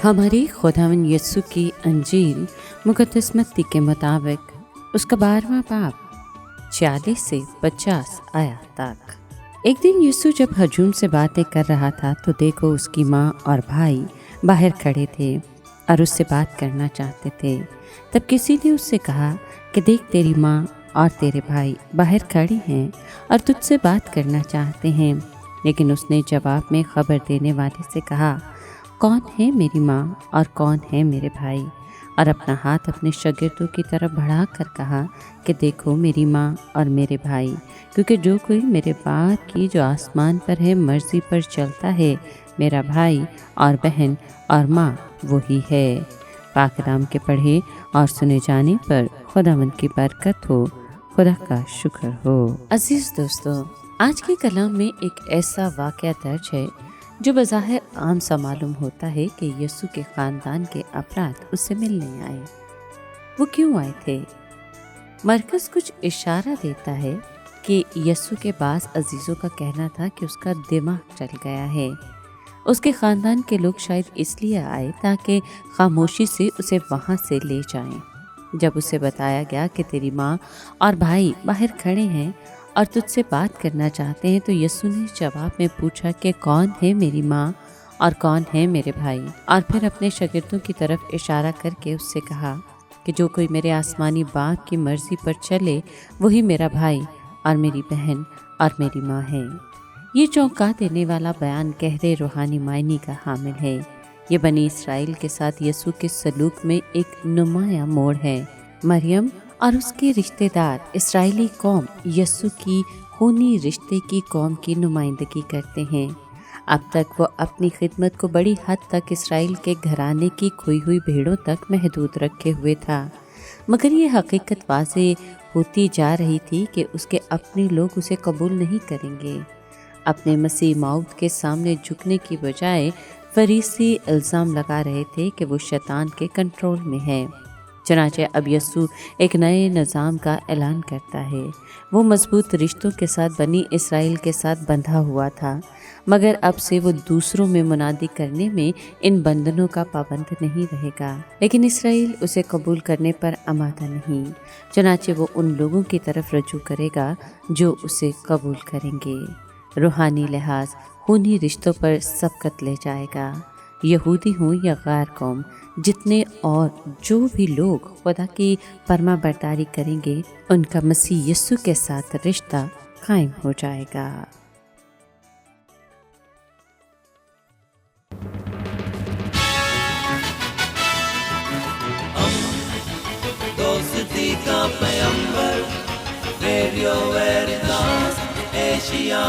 हमारी खुदावन यस्सु की अंजील मुक़द्दस मत्ती के मुताबिक उसका 12वां बाब 40 से 50 आयत तक। एक दिन यस्सु जब हजूम से बातें कर रहा था तो देखो उसकी माँ और भाई बाहर खड़े थे और उससे बात करना चाहते थे। तब किसी ने उससे कहा कि देख तेरी माँ और तेरे भाई बाहर खड़े हैं और तुझसे बात करना चाहते हैं। लेकिन उसने जवाब में खबर देने वाले से कहा, कौन है मेरी माँ और कौन है मेरे भाई? और अपना हाथ अपने शागिर्दों की तरफ बढ़ा कर कहा कि देखो मेरी माँ और मेरे भाई, क्योंकि जो कोई मेरे बाप की जो आसमान पर है मर्ज़ी पर चलता है, मेरा भाई और बहन और माँ वही है। पाक कलाम के पढ़े और सुने जाने पर खुदावंद की बरकत हो, खुदा का शुक्र हो। अजीज़ दोस्तों, आज के कलाम में एक ऐसा वाक़या दर्ज है जो बज़ाहिर आम सा मालूम होता है कि यस्सु के ख़ानदान के अफराद उससे मिलने आए। वो क्यों आए थे? मरकज़ कुछ इशारा देता है कि यस्सु के पास अजीज़ों का कहना था कि उसका दिमाग चल गया है। उसके ख़ानदान के लोग शायद इसलिए आए ताकि खामोशी से उसे वहाँ से ले जाएं। जब उसे बताया गया कि तेरी माँ और भाई बाहर खड़े हैं और तुझसे बात करना चाहते हैं, तो यस्सु ने जवाब में पूछा कि कौन है मेरी माँ और कौन है मेरे भाई? और फिर अपने शागिर्दों की तरफ इशारा करके उससे कहा कि जो कोई मेरे आसमानी बाप की मर्ज़ी पर चले वही मेरा भाई और मेरी बहन और मेरी माँ है। ये चौंका देने वाला बयान गहरे रूहानी मायने का हामिल है। ये बनी इसराइल के साथ यस्सु के सलूक में एक नुमाया मोड़ है। मरियम और उसके रिश्तेदार इस्राएली कौम यस्सु की खूनी रिश्ते की कौम की नुमाइंदगी करते हैं। अब तक वो अपनी खिदमत को बड़ी हद तक इसराइल के घराने की खोई हुई भेड़ों तक महदूद रखे हुए था, मगर ये हकीकत वाज़े होती जा रही थी कि उसके अपने लोग उसे कबूल नहीं करेंगे। अपने मसीह मौत के सामने झुकने की बजाय फरीसी इल्ज़ाम लगा रहे थे कि वो शैतान के कंट्रोल में है। चनाचे अब यस्सु एक नए निज़ाम का ऐलान करता है। वो मजबूत रिश्तों के साथ बनी इसराइल के साथ बंधा हुआ था, मगर अब से वो दूसरों में मुनादी करने में इन बंधनों का पाबंद नहीं रहेगा। लेकिन इसराइल उसे कबूल करने पर आमादा नहीं। चनाचे वो उन लोगों की तरफ रजू करेगा जो उसे कबूल करेंगे। रूहानी लिहाज खूनी रिश्तों पर सबकत ले जाएगा। यहूदी हों या गैर कौम, जितने और जो भी लोग खुदा की फरमा बरदारी करेंगे, उनका मसीह यस्सु के साथ रिश्ता कायम हो जाएगा। दोस्ती का पैगंबर, रेडियो वेरितास एशिया।